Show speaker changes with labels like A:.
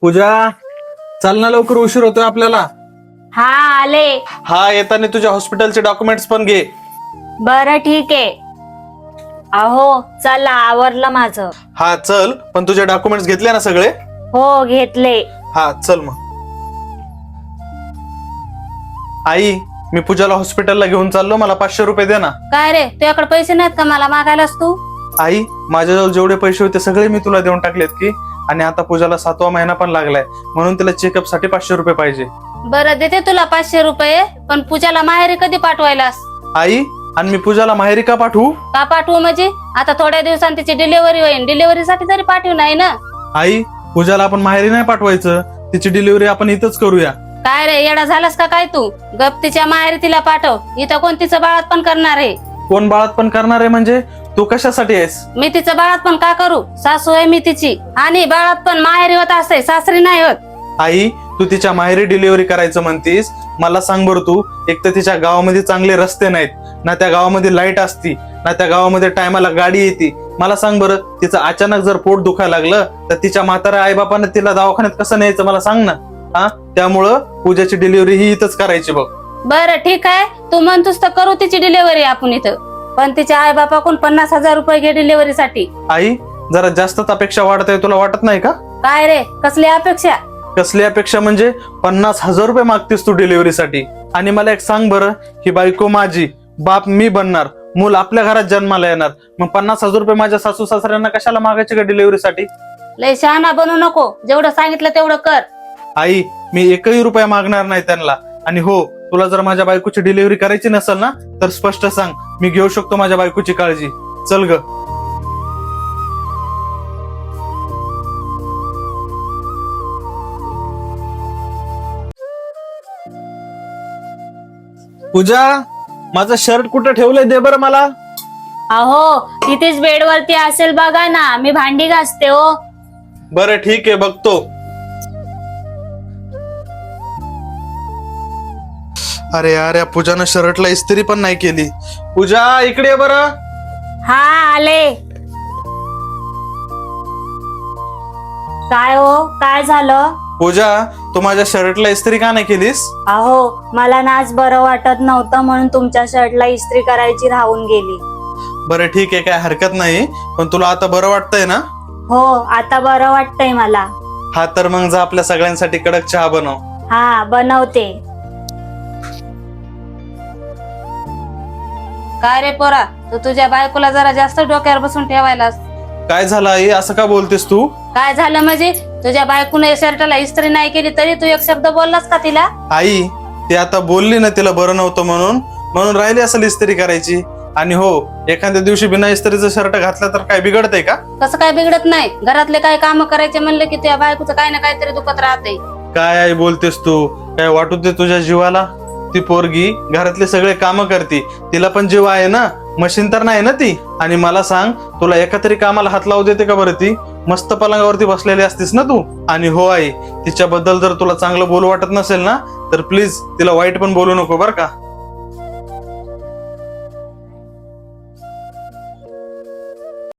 A: पूजा, चल ना लवकर, उशीर होतोय आपल्याला.
B: हा आले.
A: हा, येताना तुझ्या हॉस्पिटलचे डॉक्युमेंट्स पण घे.
B: बरं ठीक आहे. अहो चला, आवरलं माझं.
A: हा चल, पण तुझे डॉक्युमेंट्स घेतले ना सगळे?
B: हो घेतले.
A: हा चल मग. आई, मी पूजाला हॉस्पिटलला घेऊन चाललो, मला 500 रुपये दे ना.
B: काय रे, तुझ्याकडे पैसे नाहीत का मला मागायलास तू?
A: आई, माझ्याजवळ जेवढे पैसे होते सगळे मी तुला देऊन टाकलेत की. आणि आता पूजाला 7वा महिना पण लागलाय, म्हणून तिला चेकअप साठी 500 रुपये पाहिजे.
B: बरं देते तुला 500 रुपये, पण पूजाला माहेरी कधी पाठवायलास?
A: आई, आणि मी पूजाला माहेरी का पाठवू?
B: का पाठवू म्हणजे? आता थोड्या दिवसांनी तिची डिलिव्हरी होईल, डिलिव्हरीसाठी तरी पाठवू नाही ना.
A: आई, पूजाला आपण माहेरी नाही पाठवायचं, तिची डिलिव्हरी आपण इथंच करूया.
B: काय रे, येडा झालास का काय तू? गप तिच्या माहेरी तिला पाठव, इथं कोण तिचं बाळात पण करणार आहे?
A: कोण बाळात पण करणार आहे म्हणजे? तू कशासाठी आहेस?
B: मी तिचं बाळात पण का करू? सासू आहे मी तिची, आणि बाळात पण माहेरी होत असते, सासरी नाही होत.
A: आई, तू तिच्या माहेरी डिलिव्हरी करायचं म्हणतीस, मला सांग बरं तू, एक तर तिच्या गावामध्ये चांगले रस्ते नाहीत, ना त्या गावामध्ये लाईट असती, ना त्या गावामध्ये टायमाला गाडी येते. मला सांग बरं, तिचं अचानक जर पोट दुखायला लागलं तर तिच्या म्हाताऱ्या आईबापाने तिला दवाखान्यात कसं न्यायचं मला सांग ना. हा, त्यामुळं पूजाची डिलिव्हरी ही इथंच करायची बघ.
B: बरं ठीक आहे, तू म्हणतोस तर करू तिची डिलिव्हरी आपण इथं, पण तिच्या आई बापाकडून 50,000 रुपये घे डिलिव्हरीसाठी.
A: आई, जरा जास्तच अपेक्षा वाढत आहे, तुला वाटत नाही का?
B: काय रे, कसली अपेक्षा?
A: कसली अपेक्षा म्हणजे 50,000 रुपये मागतेस तू डिलिव्हरीसाठी. आणि मला एक सांग बरं, ही बायको माझी, बाप मी बनणार, मूल आपल्या घरात जन्माला येणार, मग 50,000 रुपये माझ्या सासू सासऱ्यांना कशाला मागायचे का डिलिव्हरीसाठी?
B: लय शहाणा बनू नको, जेवढं सांगितलं तेवढं कर.
A: आई, मी एकही रुपया मागणार नाही त्यांना. आणि हो, तुला जर माझ्या बायकोची डिलिव्हरी करायची नसेल ना, तर स्पष्ट सांग, मी घेऊ शकतो माझ्या बायकोची काळजी. चल ग. पूजा, माझं शर्ट कुठं ठेवलंय, दे बरं मला.
B: अहो तिथेच बेडवरती असेल बघा ना, मी भांडी घासते हो.
A: बरं ठीक आहे, बघतो. अरे यार, या पूजानं शर्टला इस्त्री पण नाही केली. पूजा, इकडे ये बरं.
B: हा आले. काय हो, काय झालं?
A: पूजा, तू माझ्या शर्टला इस्त्री का नाही केलीस?
B: अहो मला ना आज बरं वाटत नव्हतं, म्हणून तुमच्या शर्टला इस्त्री करायची राहून गेली.
A: बरं ठीक आहे, काय हरकत नाही, पण तुला आता बरं वाटतंय ना?
B: हो, आता बरं वाटतंय मला.
A: हा, तर मग जा आपल्या सगळ्यांसाठी कडक चहा बनव.
B: हा बनवते. काय रे पोरा, तू तुझ्या बायकोला जरा जास्त डोक्यावर बसून ठेवायलास.
A: काय झालं आई, असं का बोलतेस तू?
B: काय झालं म्हणजे? तुझ्या बायकोने शर्टला इस्त्री नाही केली तरी तू एक शब्द बोललास का तिला?
A: आई, ती आता बोलली ना तिला बरं नव्हतं म्हणून राहिली असेल इस्त्री करायची. आणि हो, एखाद्या दिवशी बिना इस्त्रीचं शर्ट घातलं तर काय बिघडतंय का?
B: कसं काय बिघडत नाही? घरातले काय काम करायचे म्हणलं की तुझ्या बायकोचं काही ना काहीतरी दुखत राहते.
A: काय आई बोलतेस तू? काय वाटू दे तुझ्या जीवाला. ती पोरगी घरातले सगळे काम करते, तिला पण जीव आहे ना, मशीन तर नाही ना ती. आणि मला सांग, तुला एका तरी कामाला हात लावू देते का बरं ती? मस्त पलंगावरती बसलेली असतीस ना तू. आणि हो आई, तिच्याबद्दल जर तुला चांगलं बोलू वाटत नसेल ना, तर प्लीज तिला वाईट पण बोलू नको बरं का.